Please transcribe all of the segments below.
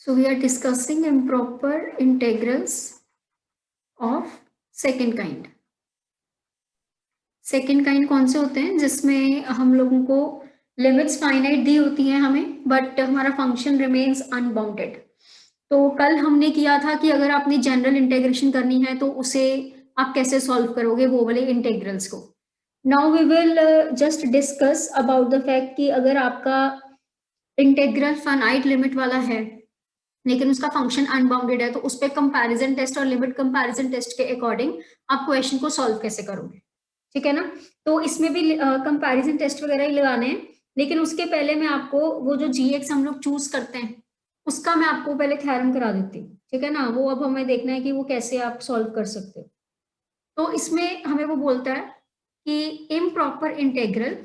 So we are discussing improper integrals of second kind. Second kind कौन से होते हैं जिसमें हम लोगों को लिमिट्स फाइनाइट दी होती हैं हमें, बट हमारा फंक्शन रिमेन्स अनबाउंडेड। तो कल हमने किया था कि अगर आपने जनरल इंटीग्रेशन करनी है तो उसे आप कैसे सॉल्व करोगे वो वाले इंटीग्रल्स को। Now we will just discuss about the fact कि अगर आपका इंटीग्रल फाइनाइट लिमिट वाला है लेकिन उसका फंक्शन अनबाउंडेड है तो उस पर कंपैरिजन टेस्ट और लिमिट कंपैरिजन टेस्ट के अकॉर्डिंग आप क्वेश्चन को सॉल्व कैसे करोगे, ठीक है ना। तो इसमें भी कंपैरिजन टेस्ट वगैरह ही लगाने हैं, लेकिन उसके पहले मैं आपको वो जो जीएक्स हम लोग चूज करते हैं उसका मैं आपको पहले थ्योरम करा देती हूँ, ठीक है ना। वो अब हमें देखना है कि वो कैसे आप सॉल्व कर सकते हो। तो इसमें हमें वो बोलता है कि improper integral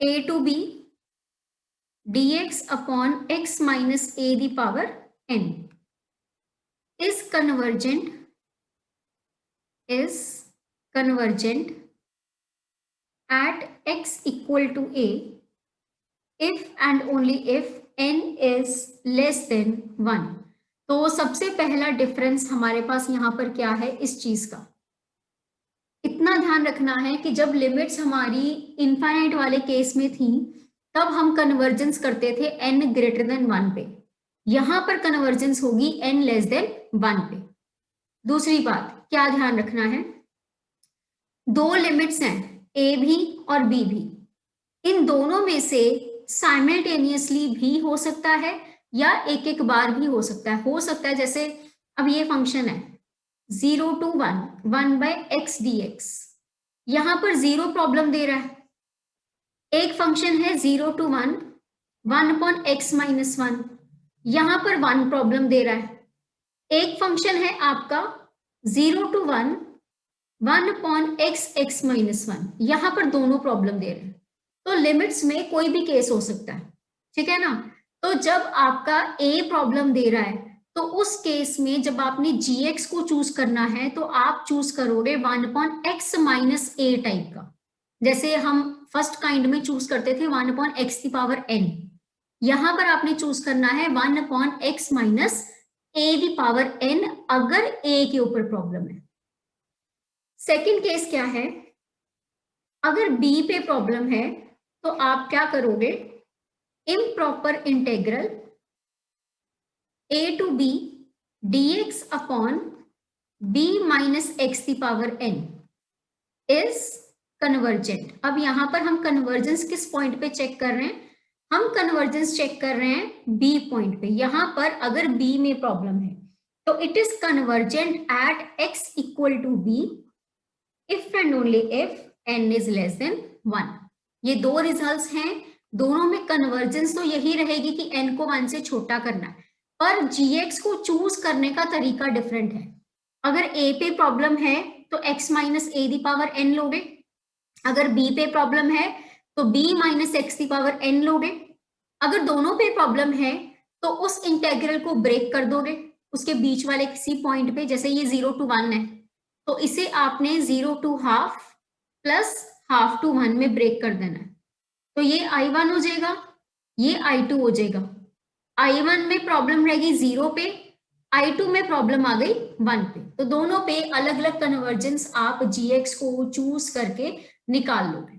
a to b dx upon x minus a the power n is convergent at x equal to a if and only if n is less than 1। तो सबसे पहला डिफरेंस हमारे पास यहाँ पर क्या है इस चीज का, इतना ध्यान रखना है कि जब लिमिट्स हमारी इनफाइनाइट वाले केस में थी तब हम कन्वर्जेंस करते थे n ग्रेटर देन 1 पे, यहां पर कन्वर्जेंस होगी n लेस देन 1 पे। दूसरी बात क्या ध्यान रखना है, दो लिमिट्स हैं a भी और b भी, इन दोनों में से साइमल्टेनियसली भी हो सकता है या एक एक बार भी हो सकता है जैसे अब ये फंक्शन है 0 to 1 1 by x dx, यहां पर 0 प्रॉब्लम दे रहा है। एक फंक्शन है 0 to 1 1 upon x minus 1, यहां पर 1 प्रॉब्लम दे रहा है। एक फंक्शन है आपका 0 to 1 1 upon x minus 1, यहां पर दोनों प्रॉब्लम दे रहे हैं। तो लिमिट्स में कोई भी केस हो सकता है, ठीक है ना। तो जब आपका a प्रॉब्लम दे रहा है तो उस केस में जब आपने gx को चूज करना है तो आप चूज करोगे 1 upon x minus a type का, जैसे हम फर्स्ट काइंड में चूज करते थे 1 upon x की पावर n, यहां पर आपने चूज करना है 1 upon x minus a की पावर n अगर a के ऊपर प्रॉब्लम है। सेकेंड केस क्या है, अगर b पे प्रॉब्लम है तो आप क्या करोगे, improper integral a to b dx upon b minus x की पावर n इज कन्वर्जेंट। अब यहां पर हम कन्वर्जेंस किस पॉइंट पे चेक कर रहे हैं, हम कन्वर्जेंस चेक कर रहे हैं b पॉइंट पे। यहां पर अगर b में प्रॉब्लम है तो it is convergent at x equal to b if and only if n is less than 1। ये दो रिजल्ट्स हैं, दोनों में कन्वर्जेंस तो यही रहेगी कि n को 1 से छोटा करना है, पर gx को चूज करने का तरीका डिफरेंट है। अगर a पे प्रॉब्लम है तो x minus a the power n लोगे, अगर b पे प्रॉब्लम है तो b माइनस x दी पावर n लोगे। अगर दोनों पे प्रॉब्लम है तो उस इंटेग्रल को ब्रेक कर दोगे उसके बीच वाले किसी पॉइंट पे, जैसे ये 0 to 1 है तो इसे आपने 0 to half plus half to 1 में ब्रेक कर देना है। तो ये I1 हो जाएगा, ये I2 हो जाएगा। I1 में प्रॉब्लम रहेगी 0 पे, I2 में प्रॉब्लम आ गई 1 पे, तो दोनों पे अलग अलग कन्वर्जेंस आप gx को चूज करके निकाल लोगे,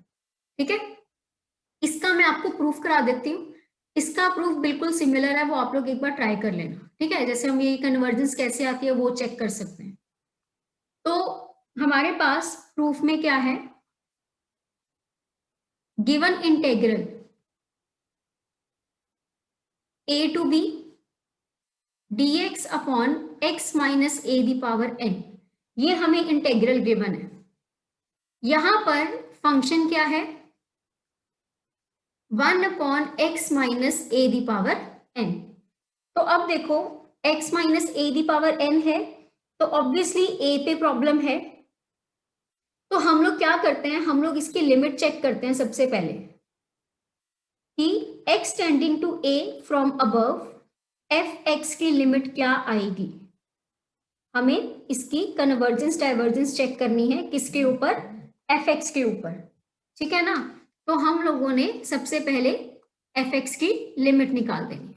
ठीक है। इसका मैं आपको प्रूफ करा देती हूँ, इसका प्रूफ बिल्कुल सिमिलर है, वो आप लोग एक बार ट्राई कर लेना, ठीक है। जैसे हम ये कन्वर्जेंस कैसे आती है वो चेक कर सकते हैं। तो हमारे पास प्रूफ में क्या है, given integral a to b dx upon x minus a the power n, ये हमें इंटेग्रल गिवन है। यहां पर फंक्शन क्या है 1 upon x minus a the power n। तो अब देखो x minus a the power n है तो ऑब्वियसली a पे प्रॉब्लम है, तो हम लोग क्या करते हैं, हम लोग इसकी लिमिट चेक करते हैं सबसे पहले कि x tending to a from above f(x) की लिमिट क्या आएगी। हमें इसकी कन्वर्जेंस डाइवर्जेंस चेक करनी है किसके ऊपर, f(x) के ऊपर, ठीक है ना। तो हम लोगों ने सबसे पहले fx की लिमिट निकाल देनी,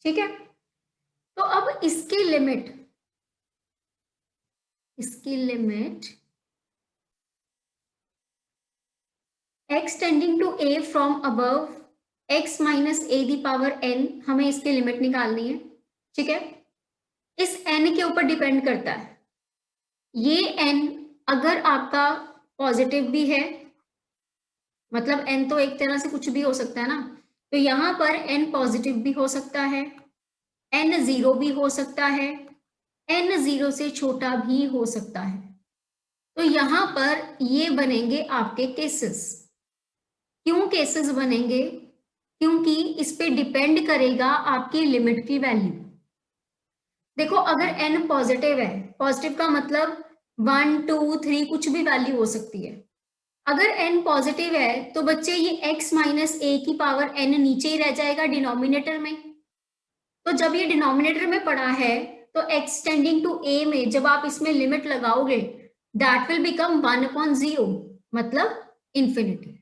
ठीक है। तो अब इसकी limit x tending to a from above x minus a the power n, हमें इसकी लिमिट निकालनी है, ठीक है। इस n के ऊपर डिपेंड करता है, ये n अगर आपका पॉजिटिव भी है, मतलब n तो एक तरह से कुछ भी हो सकता है ना, तो यहां पर n पॉजिटिव भी हो सकता है, n जीरो भी हो सकता है, n जीरो से छोटा भी हो सकता है। तो यहां पर ये बनेंगे आपके केसेस। क्यों केसेस बनेंगे? क्योंकि इस पे डिपेंड करेगा आपकी लिमिट की वैल्यू। देखो अगर n पॉजिटिव है, पॉजिटिव का मतलब 1 2 3 कुछ भी वैल्यू हो सकती है। अगर n पॉजिटिव है तो बच्चे ये x माइनस ए की पावर n नीचे ही रह जाएगा डिनोमिनेटर में। तो जब ये डिनोमिनेटर में पड़ा है तो x टेंडिंग टू a में जब आप इसमें लिमिट लगाओगे दैट विल बिकम 1/0, मतलब इंफिनिटी।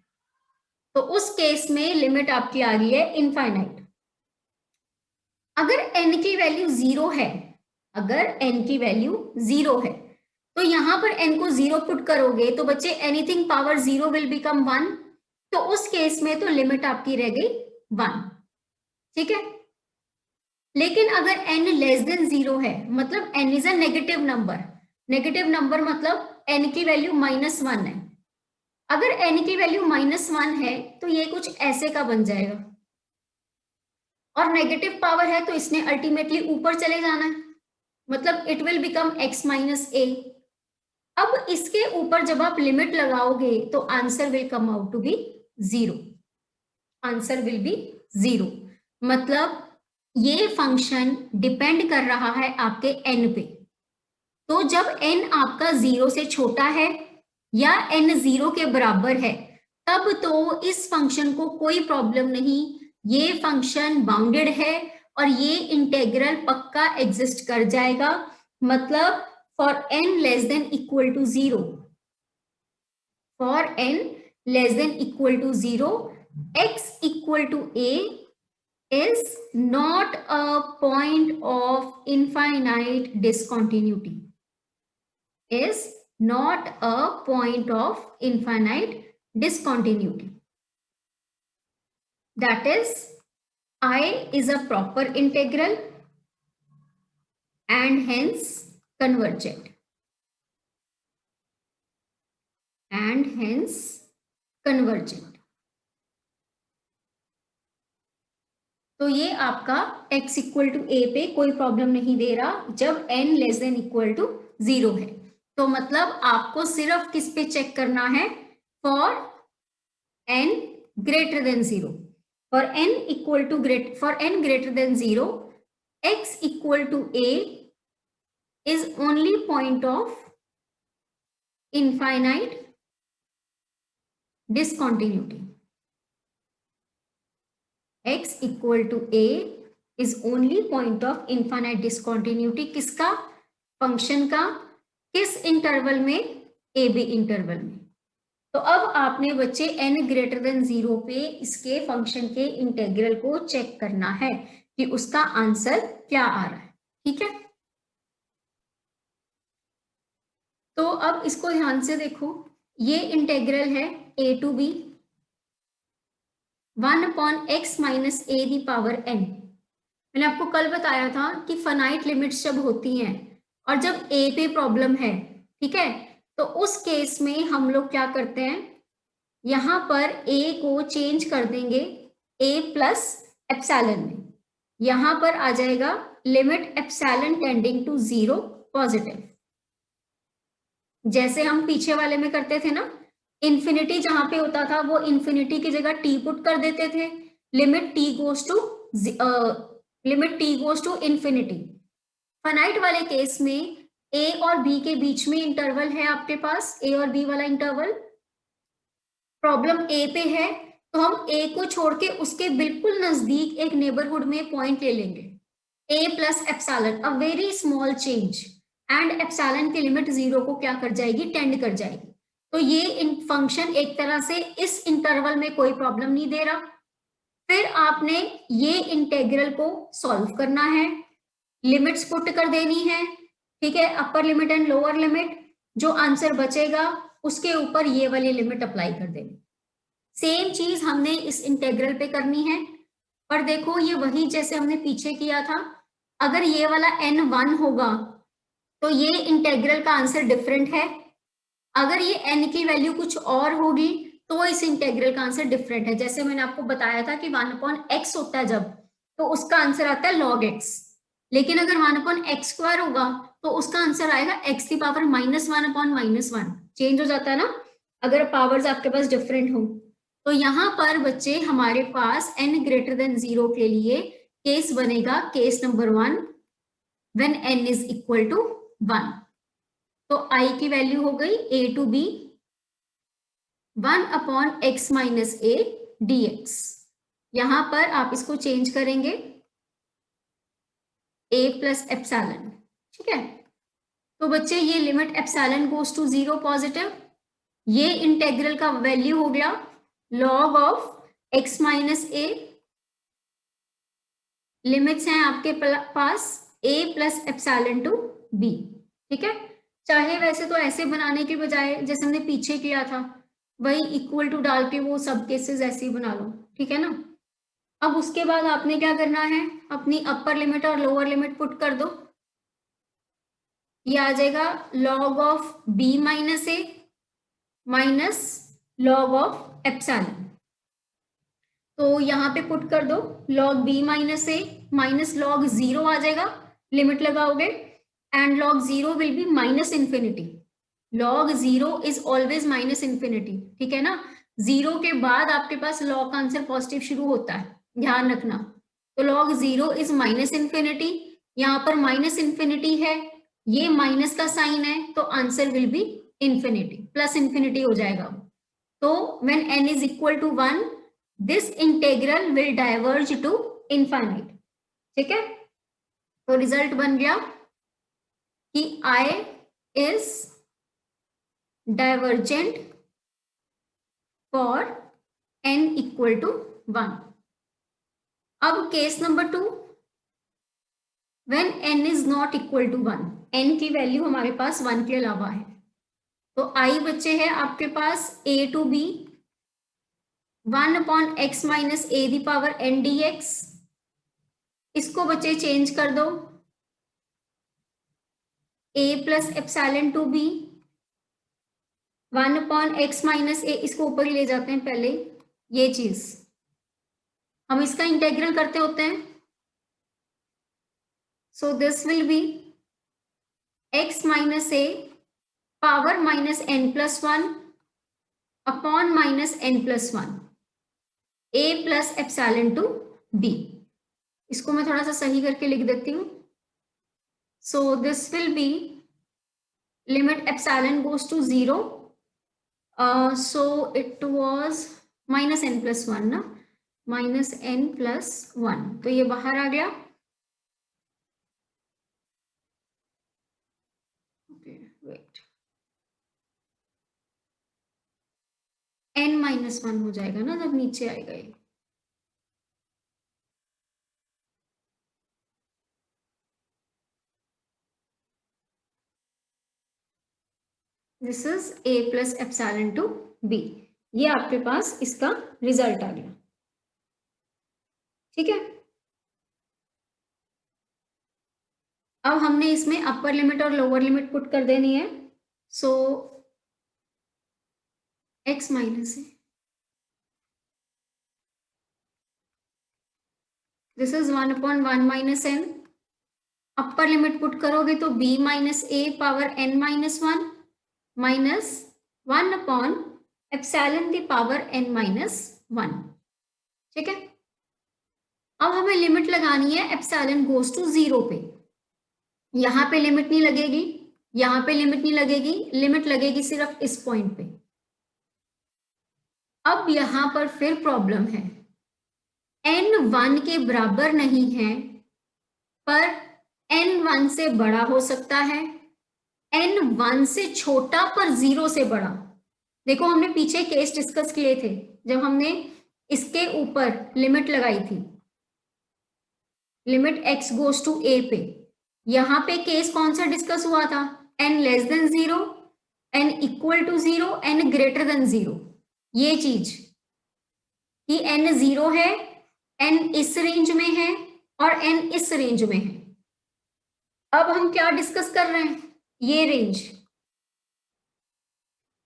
तो उस केस में लिमिट आपकी आ रही है इनफाइनाइट। अगर n की वैल्यू जीरो है, अगर n की वैल्यू जीरो है तो यहां पर n को जीरो पुट करोगे तो बच्चे anything power zero will become 1, तो उस केस में तो लिमिट आपकी रह गई 1, ठीक है। लेकिन अगर n लेस देन जीरो है, मतलब n is a negative number मतलब n की वैल्यू -1 है। अगर n की वैल्यू -1 है तो ये कुछ ऐसे का बन जाएगा, और नेगेटिव पावर है तो इसने अल्टीमेटली ऊपर चले जाना है, मतलब it will become x minus a. अब इसके ऊपर जब आप लिमिट लगाओगे तो answer will come out to be zero, answer will be zero. मतलब ये फंक्शन डिपेंड कर रहा है आपके n पे। तो जब n आपका जीरो से छोटा है या n जीरो के बराबर है तब तो इस फंक्शन को कोई प्रॉब्लम नहीं, ये फंक्शन बाउंडेड है और ये इंटेग्रल पक्का एग्जिस्ट कर जाएगा। मतलब for n less than equal to zero, for n less than equal to zero, x equal to a is not a point of infinite discontinuity, is not a point of infinite discontinuity. That is, I is a proper integral and hence convergent, and hence convergent. तो ये आपका x equal to ए पे कोई problem नहीं दे रहा जब n less than equal to zero है। तो मतलब आपको सिर्फ किस पे चेक करना है, for n greater than zero, for n equal to for n greater than zero x equal to a is only point of infinite discontinuity, x equal to a is only point of infinite discontinuity. किसका? Function का। किस interval में? A B interval में। तो अब आपने बच्चे n greater than zero पे इसके फंक्शन के इंटेग्रल को चेक करना है कि उसका आंसर क्या आ रहा है, ठीक है। तो अब इसको ध्यान से देखो, ये इंटेग्रल है a to b 1/x minus a the power n। मैंने आपको कल बताया था कि फाइनाइट लिमिट्स जब होती हैं और जब a पे प्रॉब्लम है, ठीक है, तो उस केस में हम लोग क्या करते हैं, यहां पर a को चेंज कर देंगे a प्लस एप्सिलॉन में। यहां पर आ जाएगा limit epsilon tending to zero positive, जैसे हम पीछे वाले में करते थे ना, इन्फिनिटी जहां पे होता था वो इन्फिनिटी की जगह t पुट कर देते थे, limit t goes to infinity. Finite वाले केस में a और b के बीच में इंटरवल है आपके पास, a और b वाला इंटरवल। प्रॉब्लम a पे है तो हम a को छोड़ के उसके बिल्कुल नजदीक एक नेबरहुड में पॉइंट ले लेंगे, a plus epsilon, a very small change, and epsilon की लिमिट जीरो को क्या कर जाएगी, टेंड कर जाएगी। तो ये फंक्शन एक तरह से इस इंटरवल में कोई प्रॉब्लम नहीं दे रहा। फिर आपने ये इंटेग्रल को सॉल्व करना है, लिमिट्स पुट कर देनी है, ठीक है, upper limit and lower limit. जो आंसर बचेगा उसके ऊपर ये वाली लिमिट अप्लाई कर देनी। सेम चीज हमने इस इंटेग्रल पे करनी है, पर देखो ये वही जैसे हमने पीछे किया था। अगर ये वाला n1 होगा तो ये इंटेग्रल का आंसर डिफरेंट है, अगर ये n की वैल्यू कुछ और होगी तो इस इंटेग्रल का आंसर डिफरेंट है। जैसे मैंने आपको बताया था कि 1/x होता है जब, तो उसका आंसर आता है log x। लेकिन अगर 1/x² होगा तो उसका आंसर आएगा x की पावर -1/-1। चेंज हो जाता है ना अगर पावर्स आपके पास डिफरेंट हो। तो यहाँ पर बच्चे हमारे पास n ग्रेटर देन 0 के लिए केस बनेगा, case number 1, when n is equal to 1। तो i की वैल्यू हो गई a to b 1/x - a dx। यहां पर आप इसको चेंज करेंगे a प्लस एप्सिलॉन, ठीक है। तो बच्चे ये limit epsilon goes to 0 positive, ये इंटेग्रल का वैल्यू हो गया log of x - a। Limits हैं आपके पास a plus epsilon to b, ठीक है। चाहे वैसे तो ऐसे बनाने के बजाय जैसे हमने पीछे किया था वही इक्वल टू डाल के वो सब केसेस ऐसे ही बना लो, ठीक है ना। अब उसके बाद आपने क्या करना है, अपनी अपर लिमिट और लोअर लिमिट पुट कर दो। ये आ जाएगा log of b - a minus log of epsilon. तो यहाँ पे पुट कर दो log b - a minus log 0 आ जाएगा, लिमिट लगाओगे, and log 0 will be -∞। log 0 is always -∞, ठीक है ना। 0 के बाद आपके पास log का आंसर पॉजिटिव शुरू होता है, ध्यान रखना। तो log 0 इज -∞, यहाँ पर -∞ है, ये माइनस का साइन है तो answer will be infinity, plus infinity हो जाएगा। तो when n is equal to 1 this integral will diverge to infinite, ठीक है। तो रिजल्ट बन गया कि I is divergent for n equal to 1। अब case number 2, when n is not equal to 1, n की वैल्यू हमारे पास 1 के अलावा है। तो I बच्चे है आपके पास a to b 1/x - a the power n dx। इसको बच्चे चेंज कर दो a plus epsilon to b 1/x - a, इसको ऊपर ही ले जाते हैं पहले, ये चीज हम इसका इंटेग्रल करते होते हैं। So this will be x - a power -n+1 upon -n+1 a plus epsilon to b। इसको मैं थोड़ा सा सही करके लिख देती हूँ। So this will be limit epsilon goes to 0, so it was -n+1 ना, -n+1, तो ये बाहर आ गया। वेट, n-1 हो जाएगा ना जब नीचे आएगा ये। This is a plus epsilon to b। ये आपके पास इसका रिजल्ट आ गया, ठीक है। अब हमने इसमें अपर लिमिट और लोअर लिमिट पुट कर देनी है। सो x माइनस है, this is 1/1 minus n। Upper limit put करोगे तो b minus a power n-1 minus 1/एप्सिलॉन दी पावर n-1, ठीक है। अब हमें लिमिट लगानी है एप्सिलॉन गोज टू 0 पे। यहां पे लिमिट नहीं लगेगी, यहां पे लिमिट नहीं लगेगी, लिमिट लगेगी सिर्फ इस पॉइंट पे। अब यहां पर फिर प्रॉब्लम है, n1 के बराबर नहीं है पर n1 से बड़ा हो सकता है, n1 से छोटा पर 0 से बड़ा। देखो हमने पीछे केस डिस्कस किए थे जब हमने इसके ऊपर लिमिट लगाई थी, limit x goes to a पे। यहां पे केस कौन सा डिस्कस हुआ था? n less than 0, n equal to 0, n greater than 0। ये चीज कि n 0 है, n इस रेंज में है और n इस रेंज में है। अब हम क्या डिस्कस कर रहे हैं? ये रेंज,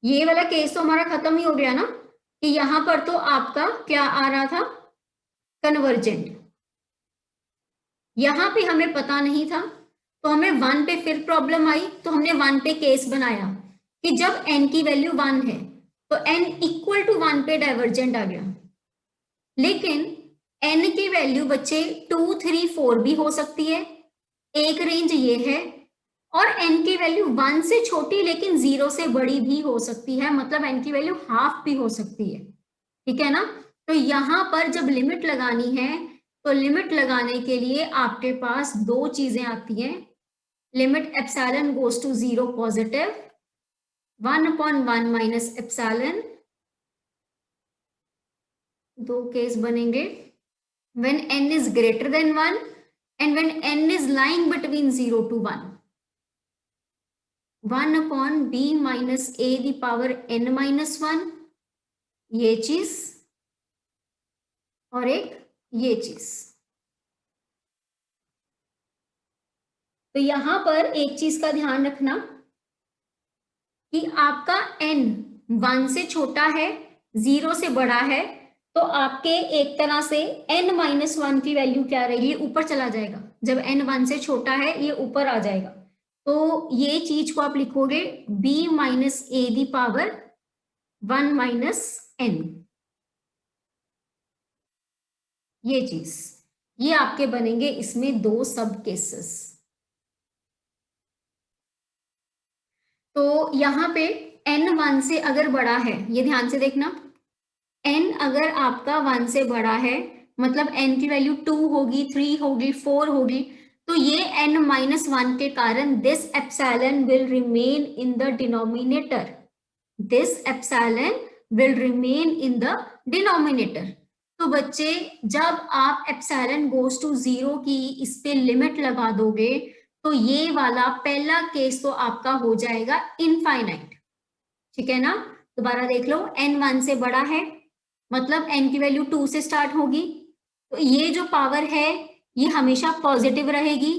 ये वाला केस तो हमारा खत्म ही हो गया ना, कि यहां पर तो आपका क्या आ रहा था? कन्वर्जेंट। यहां पे हमें पता नहीं था, तो हमें 1 पे फिर प्रॉब्लम आई, तो हमने 1 पे केस बनाया कि जब n की वैल्यू 1 है तो n इक्वल टू 1 पे डाइवर्जेंट आ गया। लेकिन n की वैल्यू बच्चे 2, 3, 4 भी हो सकती है, एक रेंज ये है। और n की वैल्यू 1 से छोटी लेकिन 0 से बड़ी भी हो सकती है, मतलब n की वैल्यू हाफ भी हो सकती है, ठीक है ना। तो यहां पर जब लिमिट लगानी है तो लिमिट लगाने के लिए आपके पास दो चीजें आती हैं। Limit epsilon goes to 0 positive, 1/1 minus epsilon, दो केस बनेंगे when n is greater than 1 and when n is lying between 0 to 1, 1/b minus a the power n minus 1, ये चीज, और एक ये चीज। तो यहां पर एक चीज का ध्यान रखना कि आपका n 1 से छोटा है, 0 से बड़ा है, तो आपके एक तरह से n माइनस 1 की वैल्यू क्या रहेगी? ऊपर चला जाएगा। जब n 1 से छोटा है ये ऊपर आ जाएगा, तो ये चीज को आप लिखोगे b minus a the power 1 minus n। ये चीज, ये आपके बनेंगे इसमें दो सब केसेस। तो यहां पे n 1 से अगर बड़ा है, ये ध्यान से देखना, n अगर आपका 1 से बड़ा है मतलब n की वैल्यू 2 होगी, 3 होगी, 4 होगी, तो ये n माइनस 1 के कारण this epsilon will remain in the denominator, this epsilon will remain in the denominator. तो बच्चे जब आप एप्सिलॉन गोज टू 0 की इस पे लिमिट लगा दोगे तो ये वाला पहला केस तो आपका हो जाएगा इनफाइनाइट, ठीक है ना। दोबारा देख लो, n 1 से बड़ा है मतलब n की वैल्यू 2 से स्टार्ट होगी, तो ये जो पावर है ये हमेशा पॉजिटिव रहेगी,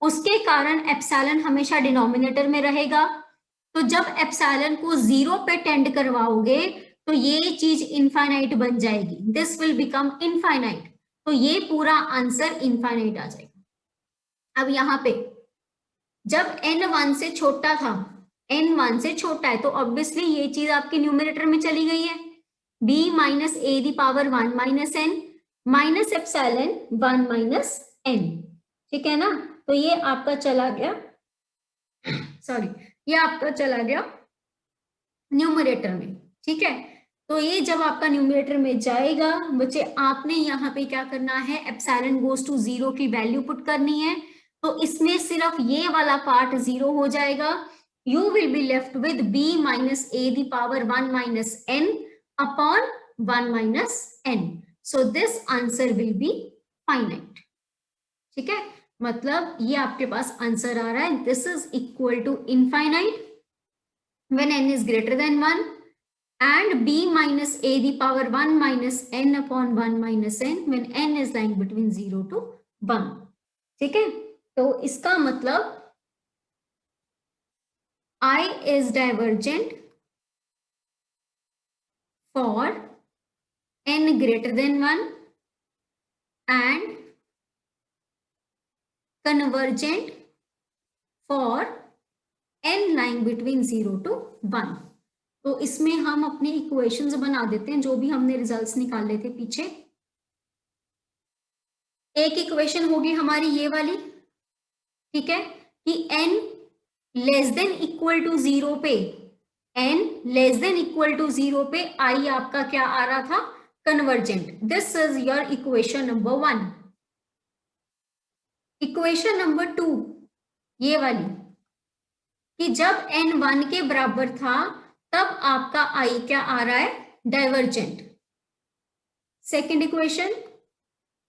उसके कारण एप्सिलॉन हमेशा डिनोमिनेटर में रहेगा। तो जब एप्सिलॉन को 0 पे टेंड करवाओगे तो ये चीज इनफाइनाइट बन जाएगी, दिस विल बिकम इनफाइनाइट, तो ये पूरा आंसर इनफाइनाइट आ जाएगा। अब यहाँ पे जब n 1 से छोटा था, n 1 से छोटा है, तो ऑब्वियसली ये चीज आपके न्यूमरेटर में चली गई है, b minus a the power 1 minus n minus epsilon 1 minus n, ठीक है ना। तो ये आपका चला गया, सॉरी, ये आपका चला गया न्यूमरेटर में, ठीक है। तो ये जब आपका न्यूमरेटर में जाएगा बच्चे, आपने यहाँ पे क्या करना है? एप्सिलॉन गोज टू 0 की वैल्यू पुट करनी है, तो इसमें सिर्फ ये वाला पार्ट 0 हो जाएगा। You will be left with b minus a the power 1 minus n upon 1 minus n, so this answer will be finite, ठीक है। मतलब ये आपके पास आंसर आ रहा है, this is equal to infinite when n is greater than 1 and b minus a the power 1 minus n upon 1 minus n when n is lying between 0 to 1, ठीक है। तो इसका मतलब I is divergent for n greater than 1 and convergent for n lying between 0 to 1। तो इसमें हम अपनी equations बना देते हैं जो भी हमने रिजल्ट्स निकाले थे पीछे। एक इक्वेशन होगी हमारी ये वाली, ठीक है, कि n less than equal to 0 पे, n less than equal to 0 पे i आपका क्या आ रहा था? Convergent. This is your equation number 1। Equation number 2 ये वाली, कि जब n 1 के बराबर था तब आपका आई क्या आ रहा है, divergent. Second equation.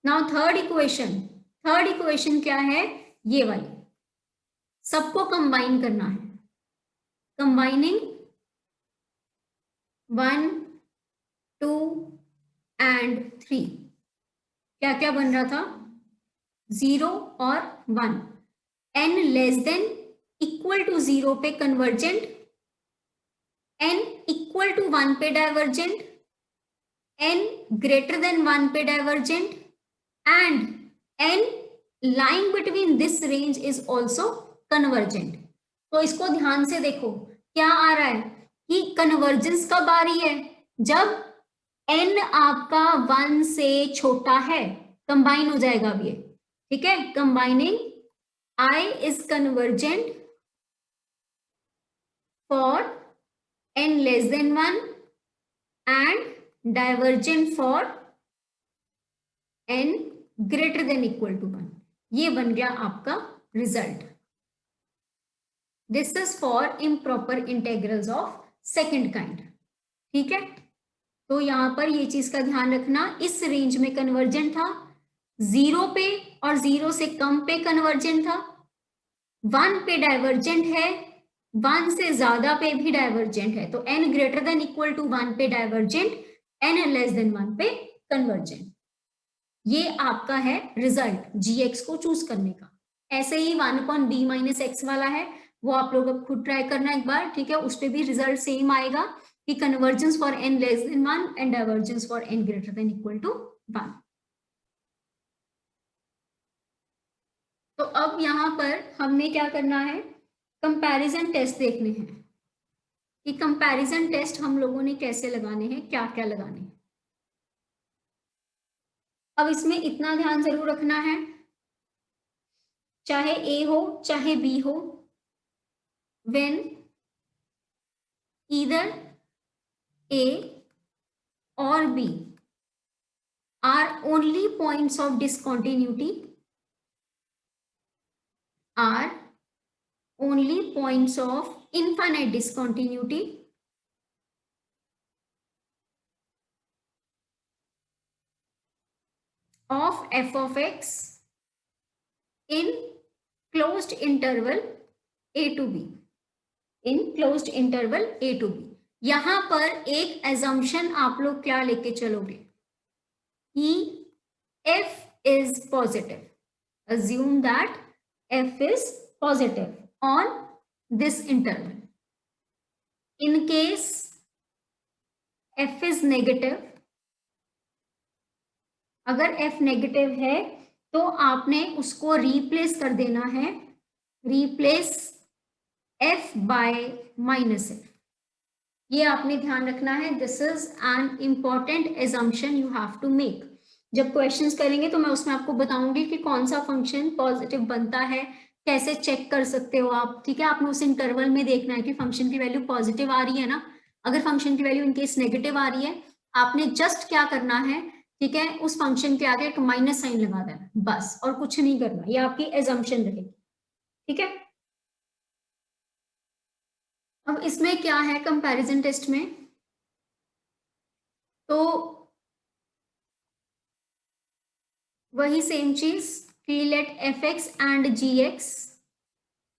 Now third equation. Third equation क्या है, ये वाली, सबको कंबाइन करना है। कंबाइनिंग 1 2 एंड 3, क्या क्या बन रहा था, 0 और 1। n less than equal to 0 पे कन्वर्जेंट, n इक्वल टू 1 पे डाइवर्जेंट, n ग्रेटर देन 1 पे divergent, and n lying between this range is also convergent. तो इसको ध्यान से देखो, क्या आ रहा है कि कन्वर्जेंस कब आ रही है, जब n आपका 1 से छोटा है, कंबाइन हो जाएगा अब ये, ठीक है। Combining I is convergent for n less than 1 and divergent for n greater than equal to 1। ये बन गया आपका result. This is for improper integrals of second kind, ठीक है। तो यहां पर ये चीज का ध्यान रखना, इस रेंज में कन्वर्जेंट था, 0 पे और 0 से कम पे कन्वर्जेंट था, 1 पे डाइवर्जेंट है, 1 से ज्यादा पे भी डाइवर्जेंट है। तो n greater than equal to 1 पे डाइवर्जेंट, n लेस देन 1 पे कन्वर्जेंट। ये आपका है रिजल्ट gx को चूज करने का। ऐसे ही 1/d माइनस एक्स वाला है, वो आप लोग अब खुद ट्राई करना एक बार, ठीक है। उस पर भी रिजल्ट सेम आएगा कि convergence for n less than 1 and divergence for n greater than equal to 1। तो अब यहां पर हमने क्या करना है, कंपैरिजन टेस्ट देखने हैं कि कंपैरिजन टेस्ट हम लोगों ने कैसे लगाने हैं, क्या क्या लगाने हैं। अब इसमें इतना ध्यान जरूर रखना है, चाहे A हो चाहे B हो, when either A or B are only points of discontinuity, are only points of infinite discontinuity, of f of x in closed interval a to b, in closed interval a to b। यहां पर एक assumption आप लोग क्या लेके चलोगे कि f is positive, assume that f is positive on this interval। in case f is negative, अगर f नेगेटिव है तो आपने उसको रिप्लेस कर देना है, replace f by minus f। ये आपने ध्यान रखना है, this is an important assumption you have to make. जब क्वेश्चंस करेंगे तो मैं उसमें आपको बताऊंगी कि कौन सा फंक्शन पॉजिटिव बनता है, कैसे चेक कर सकते हो आप, ठीक है। आपने उस इंटरवल में देखना है कि फंक्शन की वैल्यू पॉजिटिव आ रही है ना, अगर फंक्शन की वैल्यू इनकेस नेगेटिव आ रही है, आपने जस्ट क्या करना है, ठीक है, उस फंक्शन के आगे एक माइनस साइन लगा देना बस, और कुछ नहीं करना, ये आपकी एजम्पशन रहेगी, ठीक है। अब इसमें क्या है कंपैरिजन टेस्ट में, तो वही सेम चीज कि let f x and g x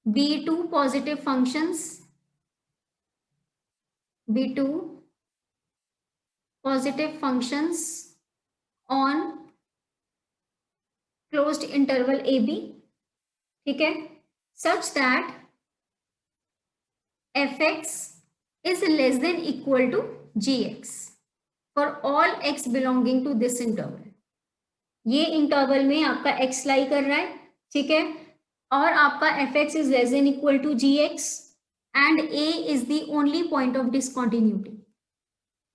be two positive functions, be two positive functions on closed interval a b, ठीक है, such that f x is less than equal to g x for all x belonging to this interval. ये interval में आपका x लाई कर रहा है, ठीक है, और आपका f x is less than equal to g x and a is the only point of discontinuity.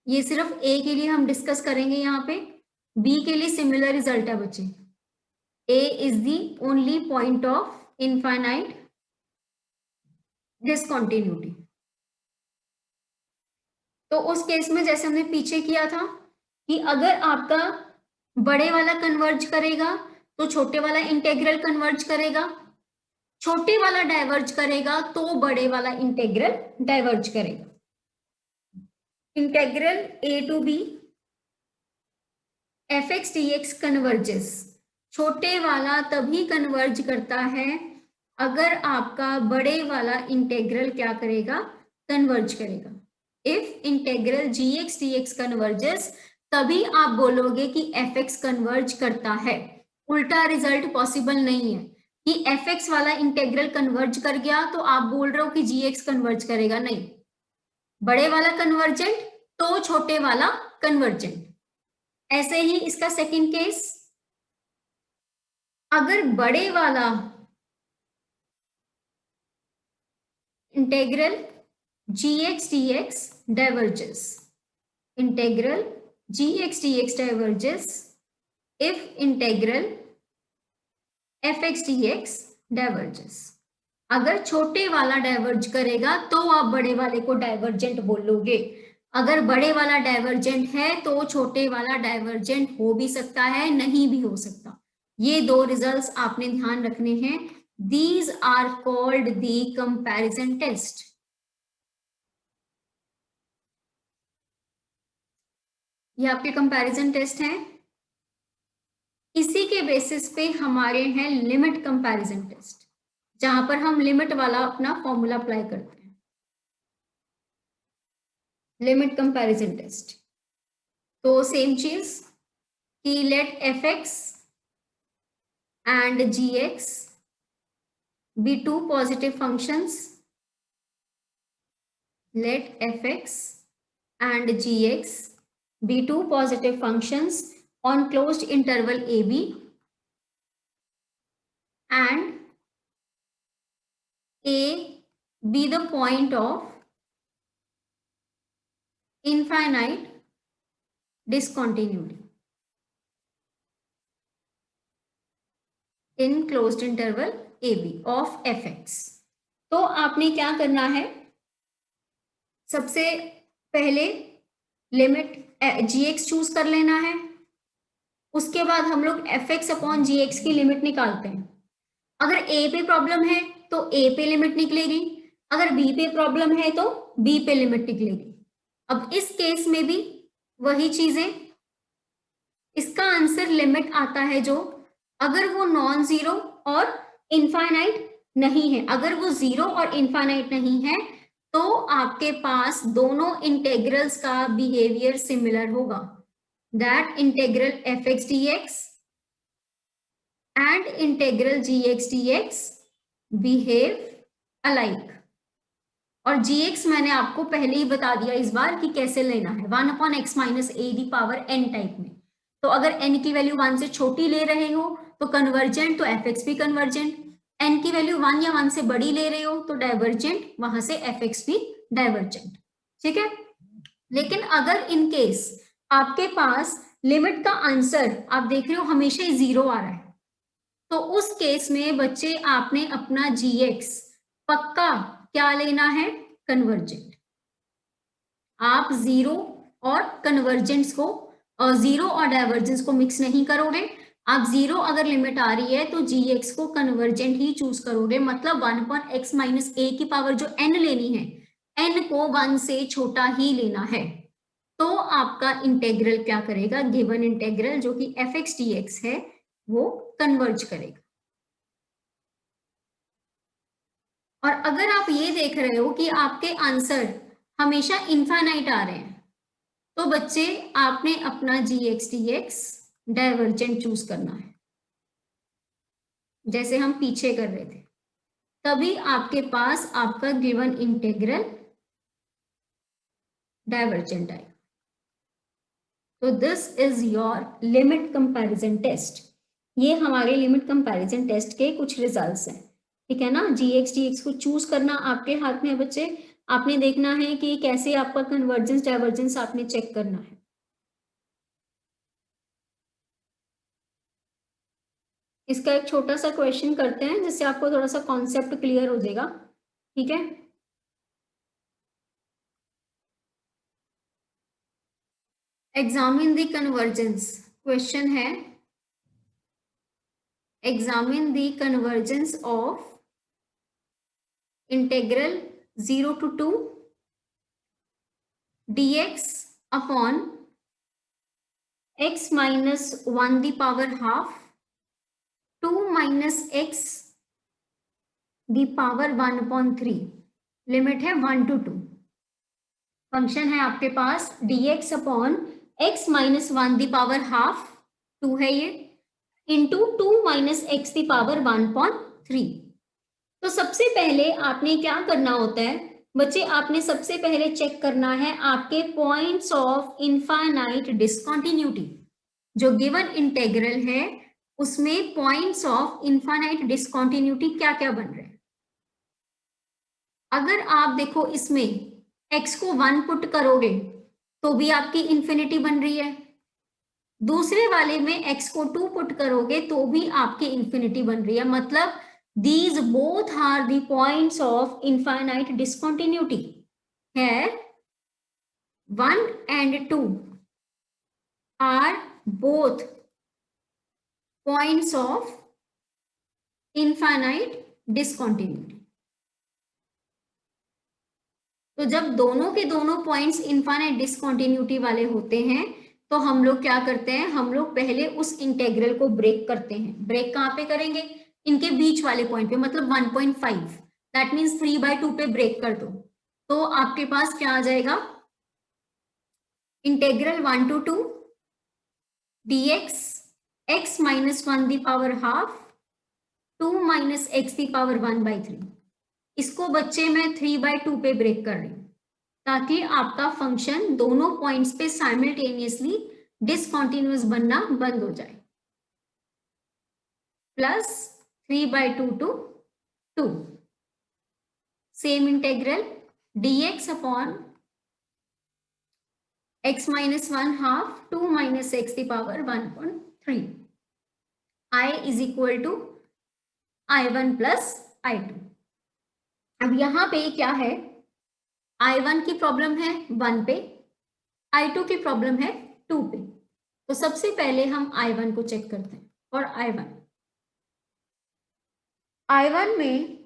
ये सिर्फ a के लिए हम डिस्कस करेंगे यहाँ पे, b के लिए सिमिलर रिजल्ट है बच्चे। a is the only point of infinite discontinuity. तो उस केस में जैसे हमने पीछे किया था कि अगर आपका बड़े वाला कन्वर्ज करेगा तो छोटे वाला इंटेग्रल कन्वर्ज करेगा, छोटे वाला डाइवर्ज करेगा तो बड़े वाला इंटेग्रल डाइवर्ज करेगा। Integral a to b fx dx converges. छोटे वाला तभी कन्वर्ज करता है अगर आपका बड़े वाला इंटेग्रल क्या करेगा, कन्वर्ज करेगा। If integral gx dx converges, तभी आप बोलोगे कि fx कन्वर्ज करता है। उल्टा रिजल्ट पॉसिबल नहीं है कि fx वाला इंटेग्रल कन्वर्ज कर गया तो आप बोल रहे हो कि gx कन्वर्ज करेगा, नहीं। बड़े वाला कन्वर्जेंट तो छोटे वाला कन्वर्जेंट। ऐसे ही इसका सेकंड केस, अगर बड़े वाला integral gx dx diverges, integral gx dx diverges if integral fx dx diverges. अगर छोटे वाला डाइवर्ज करेगा तो आप बड़े वाले को डाइवर्जेंट बोलोगे। अगर बड़े वाला डाइवर्जेंट है तो छोटे वाला डाइवर्जेंट हो भी सकता है, नहीं भी हो सकता। ये दो रिजल्ट्स आपने ध्यान रखने हैं। These are called the comparison test. ये आपके कंपैरिजन टेस्ट हैं। इसी के बेसिस पे हमारे हैं लिमिट कंपैरिजन टेस्ट, जहां पर हम लिमिट वाला अपना फॉर्मूला अप्लाई करते हैं। लिमिट कंपैरिजन टेस्ट तो सेम चीज कि late fx and gx be two positive functions, let fx and gx be two positive functions on closed interval ab and a be the point of infinite discontinuity in closed interval ab of fx। तो आपने क्या करना है, सबसे पहले limit gx choose कर लेना है, उसके बाद हम लोग fx अपॉन gx की लिमिट निकालते हैं। अगर a पे प्रॉब्लम है तो a पे लिमिट निकलेगी, अगर b पे प्रॉब्लम है तो b पे लिमिट निकलेगी। अब इस केस में भी वही चीजें, इसका आंसर लिमिट आता है जो, अगर वो नॉन जीरो और इनफाइनाइट नहीं है, अगर वो जीरो और इनफाइनाइट नहीं है तो आपके पास दोनों इंटेग्रल्स का बिहेवियर सिमिलर होगा। That integral fx dx and integral gx dx behave alike। और gx मैंने आपको पहले ही बता दिया इस बार कि कैसे लेना है, 1 upon x minus a the power n type में। तो अगर n की वैल्यू 1 से छोटी ले रहे हो तो कन्वर्जेंट, तो fx भी कन्वर्जेंट। n की वैल्यू 1 या 1 से बड़ी ले रहे हो तो डाइवर्जेंट, वहां से fx भी डाइवर्जेंट। ठीक है। लेकिन अगर इन केस आपके पास लिमिट का आंसर आप देख रहे हो हमेशा ही जीरो आ रहा है, तो उस केस में बच्चे आपने अपना gx पक्का क्या लेना है, कन्वर्जेंट। आप जीरो और कन्वर्जेंस को, जीरो और डाइवर्जेंस को मिक्स नहीं करोगे। आप जीरो अगर लिमिट आ रही है तो gx को कन्वर्जेंट ही चूज करोगे, मतलब 1 अपॉन एक्स माइनस ए की पावर जो n लेनी है, n को 1 से छोटा ही लेना है। तो आपका इंटेग्रल क्या करेगा, गिवन इंटेग्रल जो कि fx dx है वो कन्वर्ज करेगा। और अगर आप ये देख रहे हो कि आपके आंसर हमेशा इनफाइनाइट आ रहे हैं तो बच्चे आपने अपना gx dx डाइवर्जेंट चूज करना है, जैसे हम पीछे कर रहे थे, तभी आपके पास आपका गिवन इंटेग्रल डाइवर्जेंट आएगा। तो this is your limit comparison test. ये हमारे लिमिट कंपैरिजन टेस्ट के कुछ रिजल्ट्स हैं। ठीक है ना, gx dx को चूज करना आपके हाथ में है बच्चे। आपने देखना है कि कैसे आपका कन्वर्जेंस डाइवर्जेंस आपने चेक करना है। इसका एक छोटा सा क्वेश्चन करते हैं जिससे आपको थोड़ा सा कॉन्सेप्ट क्लियर हो जाएगा। ठीक है, एग्जामिन द कन्वर्जेंस। क्वेश्चन है, examine the convergence of integral 0 to 2 dx upon x minus 1 the power half 2 minus x the power 1/3, limit है 1 to 2। फंक्शन है आपके पास dx upon x minus 1 the power half 2 है ये, into 2 minus x the power 1/3। तो सबसे पहले आपने क्या करना होता है बच्चे, आपने सबसे पहले चेक करना है आपके पॉइंट्स ऑफ इनफाइनाइट डिसकंटिन्यूटी। जो गिवन इंटेग्रल है उसमें पॉइंट्स ऑफ इनफाइनाइट डिसकंटिन्यूटी क्या क्या बन रहे हैं। अगर आप देखो इसमें x को 1 पुट करोगे तो भी आपकी इंफिनिटी बन रही है, दूसरे वाले में x को 2 पुट करोगे तो भी आपकी इंफिनिटी बन रही है। मतलब these both are the points of infinite discontinuity। Here 1 and 2 are both points of infinite discontinuity। तो जब दोनों के दोनों पॉइंट्स इनफाइनाइट डिसकंटिन्यूटी वाले होते हैं तो हम लोग क्या करते हैं, हम लोग पहले उस इंटेग्रल को ब्रेक करते हैं। ब्रेक कहाँ पे करेंगे, इनके बीच वाले पॉइंट पे, मतलब 1.5, दैट मीन्स 3/2 पे ब्रेक कर दो तो आपके पास क्या आ जाएगा, integral 1 to 2 dx x minus 1 the power half 2 minus x the power 1/3। इसको बच्चे मैं 3/2 पे ब्रेक कर रही हूँ ताकि आपका फंक्शन दोनों पॉइंट्स पे साइमल्टेनियसली डिसकंटिन्यूअस बनना बंद हो जाए। Plus 3/2 to 2 same integral dx upon x minus 1 half 2 minus x the power 1/3 I is equal to I1 plus I2। अब यहां पे क्या है, I1 की प्रॉब्लम है 1 पे, I2 की प्रॉब्लम है 2 पे। तो सबसे पहले हम I1 को चेक करते हैं। और I1 में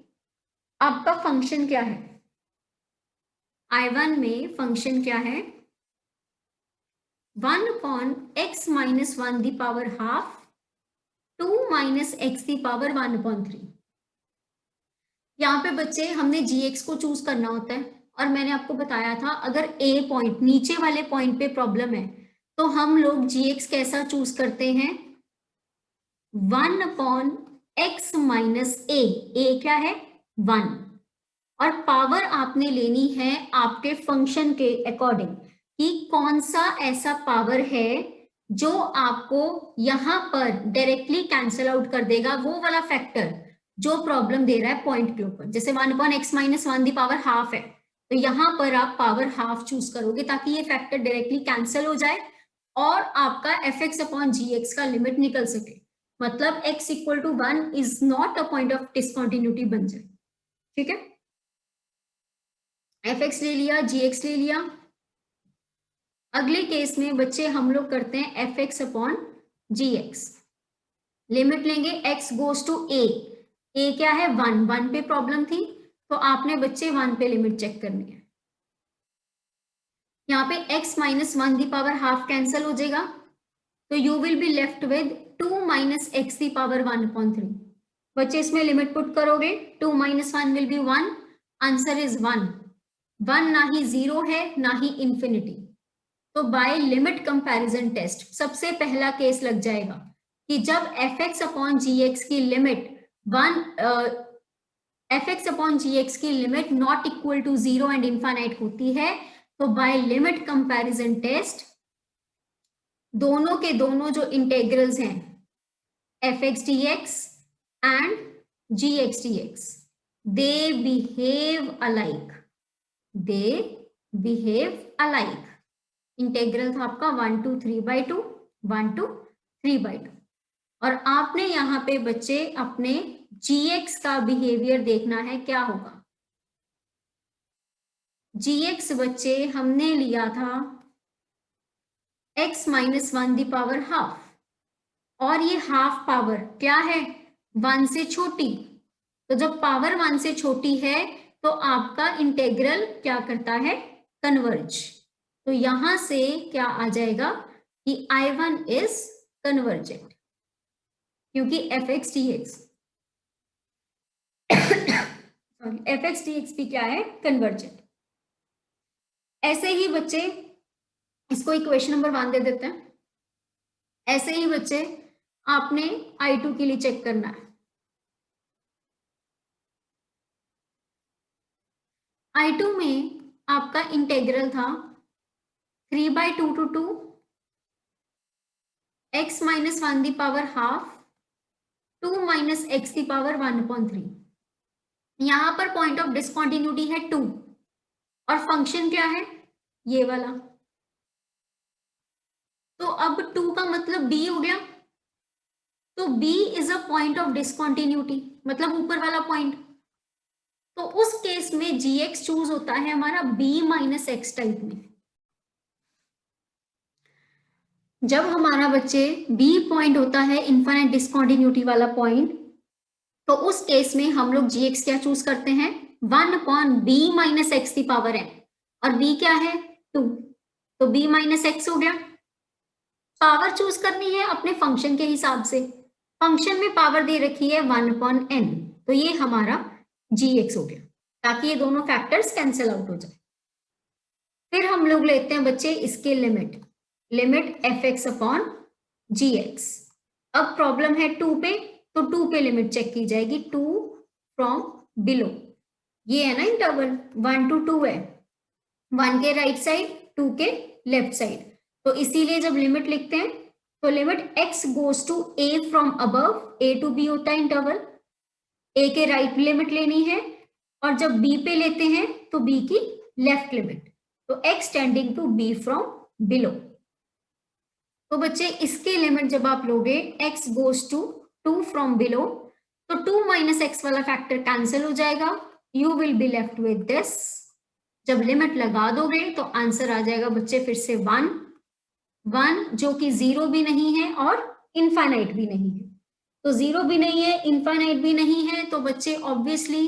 आपका फंक्शन क्या है, I1 में फंक्शन क्या है, 1 upon x minus 1 the power half 2 minus x the power 1/3। यहाँ पे बच्चे हमने gx को चूज करना होता है और मैंने आपको बताया था अगर a पॉइंट नीचे वाले पॉइंट पे प्रॉब्लम है तो हम लोग gx कैसा चूज करते हैं, 1 अपॉन एक्स माइनस a क्या है 1, और पावर आपने लेनी है आपके फंक्शन के अकॉर्डिंग कि कौन सा ऐसा पावर है जो आपको यहां पर डायरेक्टली कैंसिल आउट कर देगा, वो वाला फैक्टर जो प्रॉब्लम दे रहा है पॉइंट के ऊपर। जैसे 1 upon x minus 1 the power half है तो यहां पर आप पावर हाफ चूज करोगे ताकि ये फैक्टर डायरेक्टली कैंसिल हो जाए और आपका f x upon g x का लिमिट निकल सके। मतलब x equal to 1 is not a point of discontinuity बन जाए। ठीक है, एफ एक्स ले लिया, जी एक्स ले लिया। अगले केस में बच्चे हम लोग करते हैं f x upon g x. Limit लेंगे x गोज टू a क्या है 1 पे प्रॉब्लम थी तो आपने बच्चे 1 पे लिमिट चेक करनी है। यहाँ पे x minus 1 the power half cancel हो जाएगा तो you will be left with 2 minus x the power 1/3। बच्चे इसमें लिमिट पुट करोगे 2 minus 1 will be 1, answer is 1। 1 ना ही 0 है ना ही इंफिनिटी। तो बाय लिमिट कंपैरिजन टेस्ट सबसे पहला केस लग जाएगा कि जब F x upon g x की limit 1 F x upon g x की limit not equal to 0 and infinite होती है तो बाय लिमिट कंपैरिजन टेस्ट दोनों के दोनों जो इंटेग्रल्स हैं f x d x and g x d x they behave alike, they behave alike. Integral था आपका 1 to 3/2, 1 to 3/2। और आपने यहाँ पे बच्चे अपने gx का बिहेवियर देखना है क्या होगा। gx बच्चे हमने लिया था x minus 1 the power half और ये हाफ पावर क्या है 1 से छोटी। तो जब पावर 1 से छोटी है तो आपका इंटेग्रल क्या करता है, कन्वर्ज। तो यहां से क्या आ जाएगा कि I1 इज कन्वर्जेंट, क्योंकि F x d x sorry F x d x भी क्या है, कन्वर्जेंट। ऐसे ही बच्चे इसको इक्वेशन नंबर 1 दे देते हैं। ऐसे ही बच्चे आपने I2 के लिए चेक करना है। I2 में आपका इंटेग्रल था 3/2 to 2 x minus 1 the power half 2 minus x the power 1/3। यहां पर पॉइंट ऑफ डिसकंटिन्यूटी है 2 और फंक्शन क्या है, ये वाला। तो अब 2 का मतलब b हो गया, तो b is a point of discontinuity, मतलब ऊपर वाला पॉइंट। तो उस केस में gx चूज होता है हमारा b माइनस एक्स टाइप में। जब हमारा बच्चे b पॉइंट होता है इनफाइनाइट डिसकंटिन्यूटी वाला पॉइंट, तो उस केस में हम लोग gx क्या चूज करते हैं, 1/b माइनस एक्स की पावर n, और b क्या है 2, तो b माइनस एक्स हो गया। पावर चूज करनी है अपने फंक्शन के हिसाब से, फंक्शन में पावर दे रखी है 1/n, तो ये हमारा gx हो गया, ताकि ये दोनों फैक्टर्स कैंसिल आउट हो जाए। फिर हम लोग लेते हैं बच्चे इसके limit, limit f x upon g x. अब प्रॉब्लम है 2 पे, तो 2 पे लिमिट चेक की जाएगी, 2 फ्रॉम बिलो। ये है ना इंटरवल 1 to 2 है, 1 के राइट साइड 2 के लेफ्ट साइड, तो इसीलिए जब लिमिट लिखते हैं तो limit x goes to a from above, a to b होता है इंटरवल, a के राइट लिमिट लेनी है, और जब b पे लेते हैं तो b की लेफ्ट लिमिट, तो x tending to b from below. तो बच्चे इसके लिमिट जब आप लोगे x goes to 2 from below, तो 2 माइनस एक्स वाला फैक्टर कैंसिल हो जाएगा, you will be left with this. जब लिमिट लगा दोगे तो आंसर आ जाएगा बच्चे फिर से 1, 1 जो कि 0 भी नहीं है और इनफाइनाइट भी नहीं है। तो 0 भी नहीं है, इनफाइनाइट भी नहीं है, तो बच्चे obviously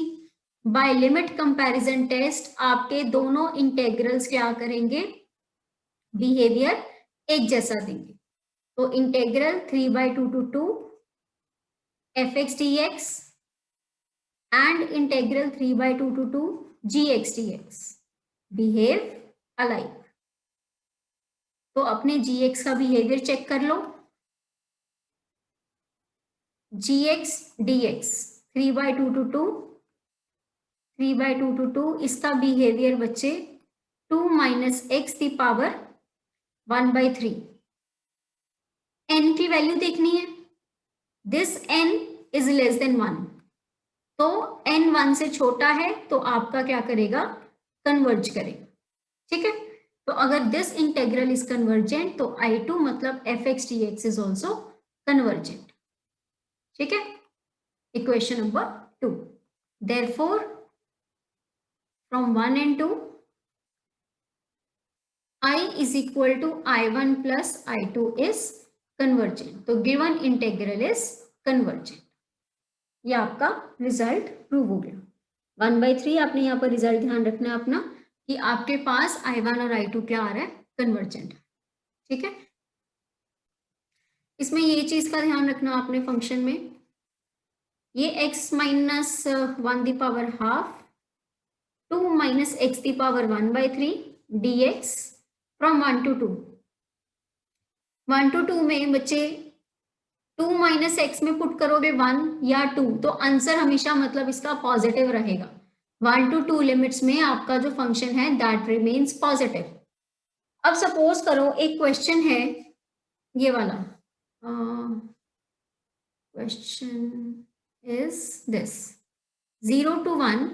by limit comparison test आपके दोनों इंटेग्रल्स क्या करेंगे, बिहेवियर एक जैसा देंगे। तो integral 3/2 to 2 fx dx and integral 3/2 to 2 gx dx behave alike. तो अपने gx का बिहेवियर चेक कर लो, gx dx 3/2 to 2 3/2 to 2, इसका बिहेवियर बच्चे 2 माइनस एक्स की पावर 1/3। n की वैल्यू देखनी है, this n is less than 1, तो n 1 से छोटा है तो आपका क्या करेगा, कन्वर्ज करेगा। ठीक है, तो अगर दिस इंटेग्रल इज कन्वर्जेंट तो I2 मतलब fx dx is also convergent. ठीक है, equation number 2, therefore from 1 and 2 I is equal to I1 plus I2 is convergent, तो गिवन इंटेग्रल इज कन्वर्जेंट। ये आपका रिजल्ट प्रूव हो गया। 1/3 आपने यहाँ पर रिजल्ट ध्यान रखना है अपना कि आपके पास I1 और I2 क्या आ रहा है, कन्वर्जेंट। ठीक है, इसमें ये चीज का ध्यान रखना आपने फंक्शन में, ये x minus 1 the power half 2 minus x the power 1/3 dx from 1 to 2। 1 to 2 में बच्चे 2 माइनस एक्स में पुट करोगे 1 या 2, तो आंसर हमेशा मतलब इसका पॉजिटिव रहेगा। 1 to 2 लिमिट्स में आपका जो फंक्शन है दैट रिमेन्स पॉजिटिव। अब सपोज करो एक क्वेश्चन है ये वाला, question is this 0 to 1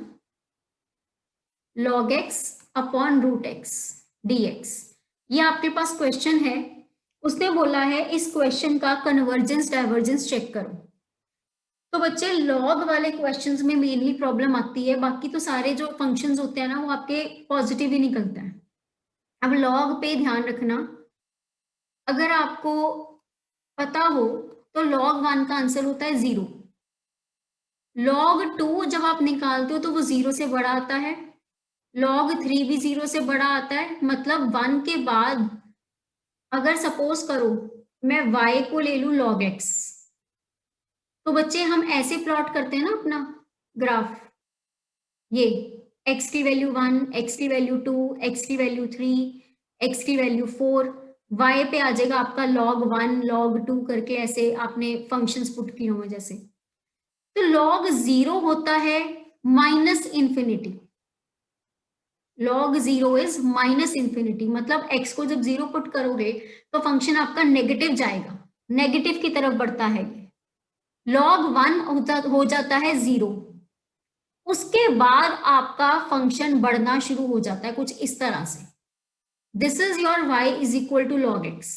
log x upon root x dx। ये आपके पास क्वेश्चन है, उसने बोला है इस क्वेश्चन का कन्वर्जेंस डाइवर्जेंस चेक करो। तो बच्चे लॉग वाले क्वेश्चंस में मेनली प्रॉब्लम आती है, बाकी तो सारे जो फंक्शंस होते हैं ना वो आपके पॉजिटिव ही निकलते हैं। अब लॉग पे ध्यान रखना, अगर आपको पता हो तो log 1 का आंसर होता है 0, log 2 जब आप निकालते हो तो वो 0 से बड़ा आता है, log 3 भी 0 से बड़ा आता है, मतलब 1 के बाद अगर सपोज करो मैं y को ले लूं log x, तो बच्चे हम ऐसे प्लॉट करते हैं ना अपना ग्राफ, ये x की वैल्यू 1, x की वैल्यू 2, x की वैल्यू 3, x की वैल्यू 4, y पे आ जाएगा आपका log 1, log 2 करके ऐसे आपने फंक्शंस पुट किए होंगे जैसे। तो log 0 होता है minus infinity, log 0 is minus infinity, मतलब x को जब 0 पुट करोगे तो फंक्शन आपका नेगेटिव जाएगा, नेगेटिव की तरफ बढ़ता है। log 1 हो जाता है 0, उसके बाद आपका फंक्शन बढ़ना शुरू हो जाता है कुछ इस तरह से। This is your y is equal to log x,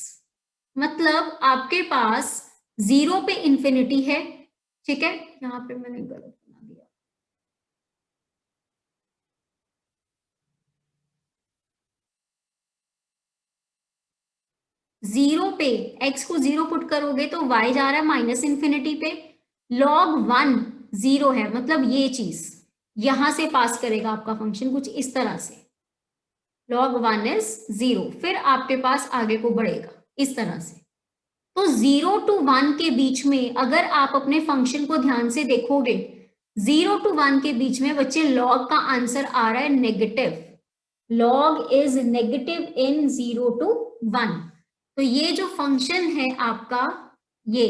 मतलब आपके पास 0 पे इंफिनिटी है, ठीक है, यहाँ पे मैंने गलत बना दिया, 0 पे x को 0 पुट करोगे तो y जा रहा है माइनस इंफिनिटी पे, log 1 0 है, मतलब ये चीज यहां से पास करेगा आपका फंक्शन कुछ इस तरह से, log 1 इज 0, फिर आपके पास आगे को बढ़ेगा इस तरह से। तो 0 to 1 के बीच में अगर आप अपने फंक्शन को ध्यान से देखोगे, 0 to 1 के बीच में बच्चे log का आंसर आ रहा है negative, log is negative in 0 to 1। तो ये जो फंक्शन है आपका, ये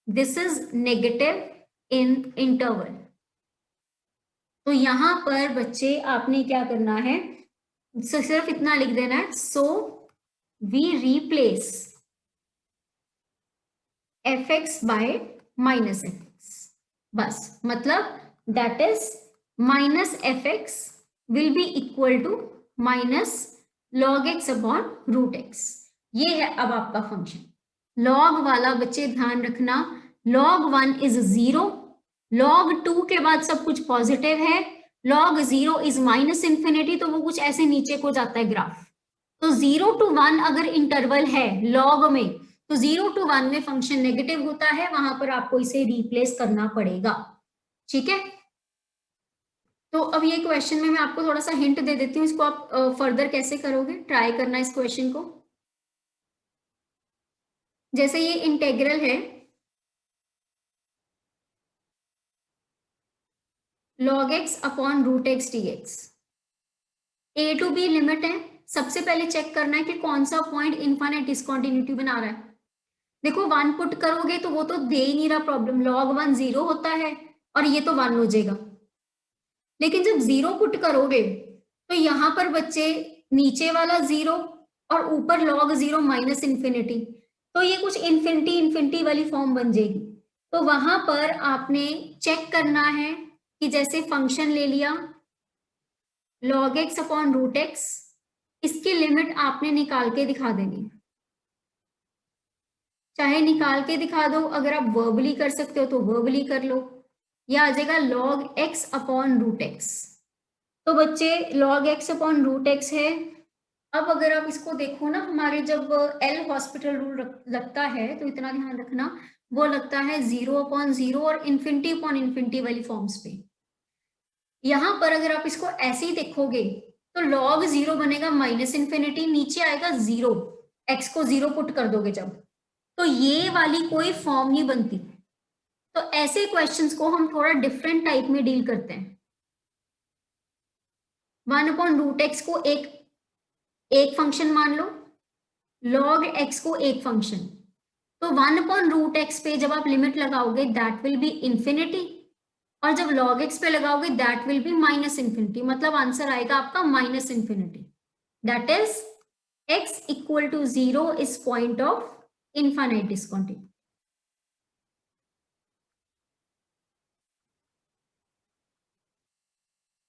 this is negative in interval. तो यहां पर बच्चे आपने क्या करना है, सिर्फ इतना लिख देना है, so we replace f x by minus f x, बस, मतलब that is minus f x will be equal to minus log x upon root x. ये है अब आपका फंक्शन। लॉग वाला बच्चे ध्यान रखना, log 1 इज 0, log 2 के बाद सब कुछ पॉजिटिव है, log 0 इज माइनस इंफिनिटी, तो वो कुछ ऐसे नीचे को जाता है ग्राफ। तो 0 to 1 अगर इंटरवल है log में, तो 0 to 1 में फंक्शन नेगेटिव होता है, वहां पर आपको इसे रिप्लेस करना पड़ेगा, ठीक है। तो अब ये क्वेश्चन में मैं आपको थोड़ा सा हिंट दे देती हूँ, इसको आप फर्दर कैसे करोगे, ट्राई करना इस क्वेश्चन को। जैसे ये इंटेग्रल है log x upon root x d x, a to b limit है, सबसे पहले चेक करना है कि कौन सा पॉइंट इनफाइनाइट डिसकंटिन्यूटी बना रहा है। देखो 1 पुट करोगे तो वो तो दे ही नहीं रहा प्रॉब्लम, log 1 0 होता है और ये तो 1 हो जाएगा, लेकिन जब 0 पुट करोगे तो यहां पर बच्चे नीचे वाला 0 और ऊपर log 0 माइनस इंफिनिटी, तो ये कुछ इंफिनिटी इंफिनिटी वाली फॉर्म बन जाएगी। तो वहां पर आपने चेक करना है कि जैसे फंक्शन ले लिया log x upon root x, इसकी लिमिट आपने निकाल के दिखा देनी है, चाहे निकाल के दिखा दो, अगर आप वर्बली कर सकते हो तो वर्बली कर लो, यह आ जाएगा log x upon root x. तो बच्चे log x upon root x है। अब अगर आप इसको देखो ना, हमारे जब एल हॉस्पिटल रूल लगता है तो इतना ध्यान रखना, वो लगता है 0 अपॉन 0 और इन्फिनिटी अपॉन इन्फिनिटी वाली फॉर्म्स पे। यहां पर अगर आप इसको ऐसे ही देखोगे तो log 0 बनेगा माइनस इंफिनिटी, नीचे आएगा 0, x को 0 पुट कर दोगे जब, तो ये वाली कोई फॉर्म नहीं बनती। तो ऐसे क्वेश्चंस को हम थोड़ा डिफरेंट टाइप में डील करते हैं। 1 अपॉन रूट एक्स को एक फंक्शन मान लो, log x को एक फंक्शन, तो 1 अपॉन रूट एक्स पे जब आप लिमिट लगाओगे दैट विल बी इंफिनिटी, और जब log x पे लगाओगे that will be minus infinity, मतलब आंसर आएगा आपका minus infinity. That is x equal to 0 is point of infinite discontinuity.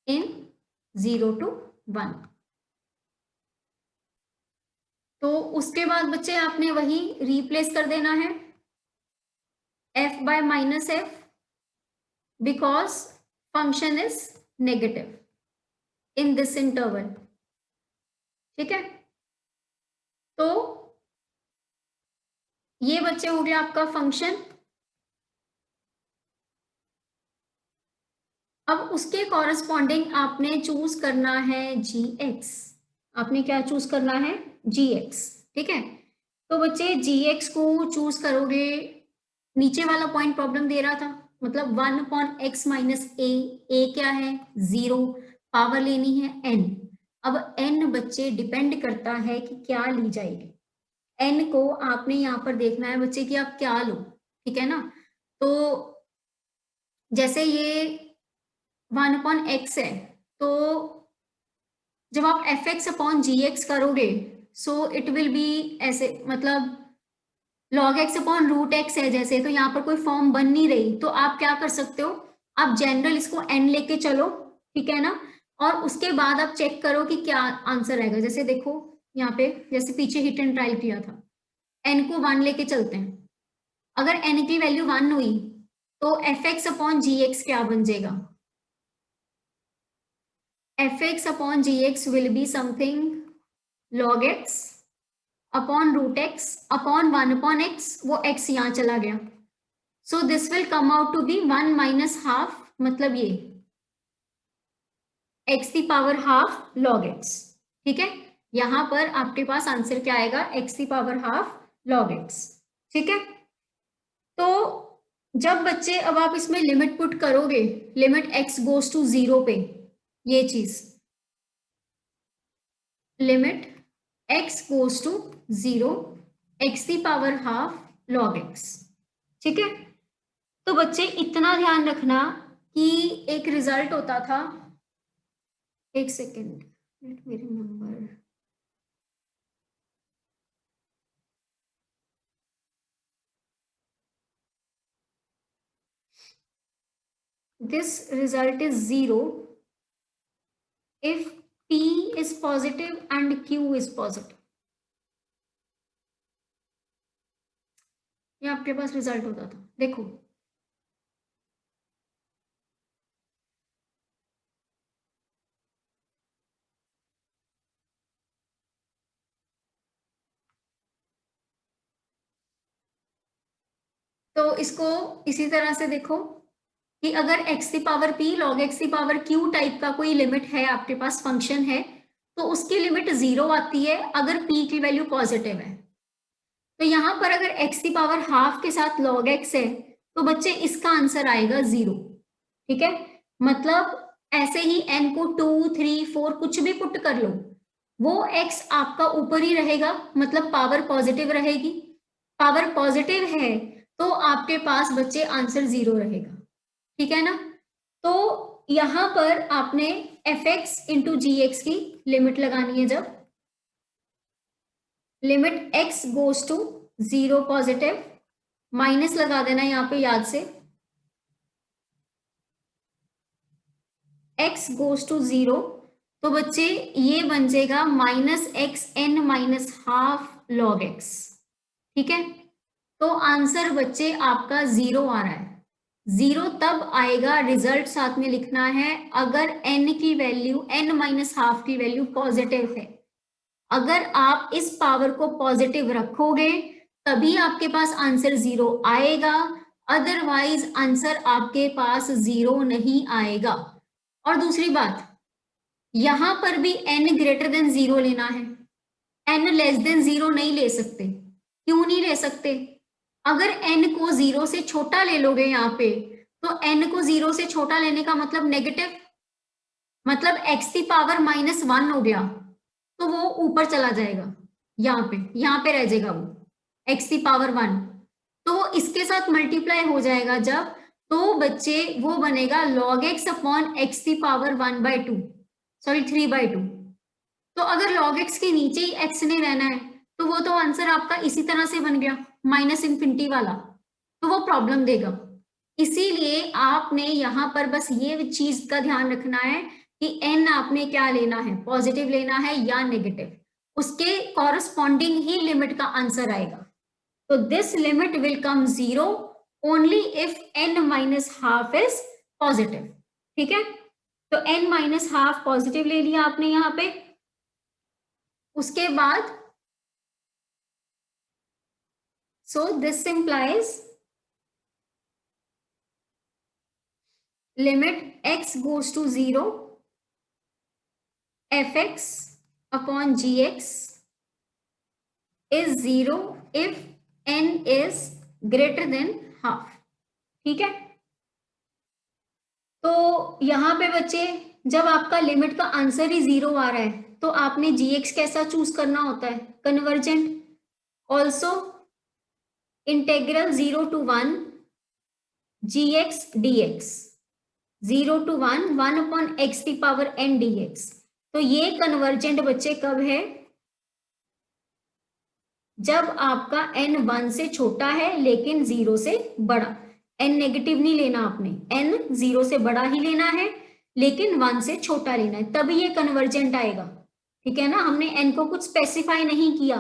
In 0 to 1। तो उसके बाद बच्चे आपने वही रिप्लेस कर देना है f by minus F, because function is negative in this interval, ठीक है। तो ये बच्चे हो गया आपका फंक्शन। अब उसके कॉरस्पॉन्डिंग आपने चूज करना है जी एक्स। आपने क्या चूज करना है? जी एक्स। ठीक है, तो बच्चे जी एक्स को चूज करोगे। नीचे वाला पॉइंट प्रॉब्लम दे रहा था, मतलब 1/x-a। ए क्या है? 0। पावर लेनी है n। अब n बच्चे डिपेंड करता है कि क्या ली जाएगी। n को आपने यहाँ पर देखना है बच्चे कि आप क्या लो। ठीक है ना? तो जैसे ये 1/x है, तो जब आप f x upon g x करोगे, सो इट विल बी ऐसे, मतलब log x upon root x है जैसे, तो यहाँ पर कोई फॉर्म बन नहीं रही, तो आप क्या कर सकते हो? आप जनरल इसको n लेके चलो। ठीक है ना? और उसके बाद आप चेक करो कि क्या आंसर आएगा। जैसे देखो यहाँ पे, जैसे पीछे हिट एंड ट्रायल किया था, n को 1 लेके चलते हैं। अगर n की वैल्यू 1 हुई तो f x upon g x क्या बन जाएगा? F x upon g x will be something log x upon root x upon 1 upon x, वो x यहां चला गया। So this will come out to be 1 minus half, मतलब ये x की पावर हाफ log x। ठीक है, यहां पर आपके पास आंसर क्या आएगा? x की पावर हाफ log x। ठीक है, तो जब बच्चे अब आप इसमें लिमिट पुट करोगे, लिमिट x गोज टू 0 पे, ये चीज limit x goes to 0, x की पावर हाफ log x। ठीक है, तो बच्चे इतना ध्यान रखना कि एक रिजल्ट होता था, एक second, let me remember. This result is 0 if p is positive and q is positive। ये आपके पास रिजल्ट होता था, देखो। तो इसको इसी तरह से देखो कि अगर x की पावर p log x की पावर q टाइप का कोई लिमिट है, आपके पास फंक्शन है, तो उसकी लिमिट 0 आती है अगर p की वैल्यू पॉजिटिव है। तो यहां पर अगर x की पावर हाफ के साथ log x है, तो बच्चे इसका आंसर आएगा 0। ठीक है, मतलब ऐसे ही n को 2, 3, 4 कुछ भी पुट कर लो, वो x आपका ऊपर ही रहेगा, मतलब पावर पॉजिटिव रहेगी। पावर पॉजिटिव है तो आपके पास बच्चे आंसर 0 रहेगा। ठीक है ना? तो यहां पर आपने f x into g x की लिमिट लगानी है। जब limit x goes to 0 positive, minus लगा देना यहाँ पे याद से, x गोज टू 0, तो बच्चे ये बन जाएगा -xn minus half log x। ठीक है, तो आंसर बच्चे आपका 0 आ रहा है। 0 तब आएगा, रिजल्ट साथ में लिखना है, अगर n की वैल्यू n माइनस हाफ की वैल्यू पॉजिटिव है। अगर आप इस पावर को पॉजिटिव रखोगे तभी आपके पास आंसर 0 आएगा, अदरवाइज आंसर आपके पास 0 नहीं आएगा। और दूसरी बात, यहां पर भी n ग्रेटर देन 0 लेना है, n लेस देन 0 नहीं ले सकते। क्यों नहीं ले सकते? अगर n को 0 से छोटा ले लोगे यहाँ पे, तो n को 0 से छोटा लेने का मतलब नेगेटिव, मतलब x की पावर -1 हो गया, तो वो ऊपर चला जाएगा, यहाँ पे रह जाएगा वो x की पावर 1, तो वो इसके साथ मल्टीप्लाई हो जाएगा जब, तो बच्चे वो बनेगा log x अपॉन x की पावर 1/2, सॉरी 3/2। तो अगर log x के नीचे ही x ने रहना है, तो वो तो आंसर आपका इसी तरह से बन गया, माइनस इन्फिनिटी वाला, तो वो प्रॉब्लम देगा। इसीलिए आपने यहाँ पर बस ये चीज का ध्यान रखना है कि n आपने क्या लेना है, पॉजिटिव लेना है या नेगेटिव, उसके कॉरस्पॉन्डिंग ही लिमिट का आंसर आएगा। तो this limit will come 0 only if n minus half is positive. ठीक है, तो n माइनस हाफ पॉजिटिव ले लिया आपने यहाँ पे। उसके बाद so this implies limit x goes to 0 fx upon gx is 0 if n is greater than half. ठीक है, तो यहां पे बच्चे जब आपका लिमिट का आंसर ही 0 आ रहा है तो आपने gx कैसा चूज करना होता है, convergent. Also integral 0 to 1 gx dx, 0 to 1 1 upon x की पावर n dx। तो ये कन्वर्जेंट बच्चे कब है, जब आपका n 1 से छोटा है लेकिन 0 से बड़ा। n नेगेटिव नहीं लेना आपने, n 0 से बड़ा ही लेना है लेकिन 1 से छोटा लेना है, तभी ये कन्वर्जेंट आएगा। ठीक है ना, हमने n को कुछ स्पेसिफाई नहीं किया,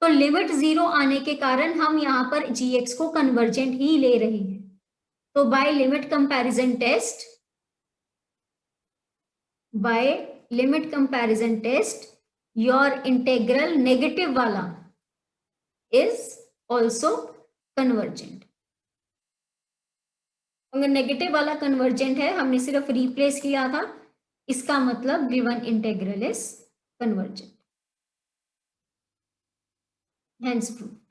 तो लिमिट 0 आने के कारण हम यहाँ पर gx को कन्वर्जेंट ही ले रहे हैं। तो by limit comparison test your integral negative वाला इज ऑल्सो कन्वर्जेंट। अगर नेगेटिव वाला कन्वर्जेंट है, हमने सिर्फ रिप्लेस किया था, इसका मतलब given integral is convergent. Hence proof.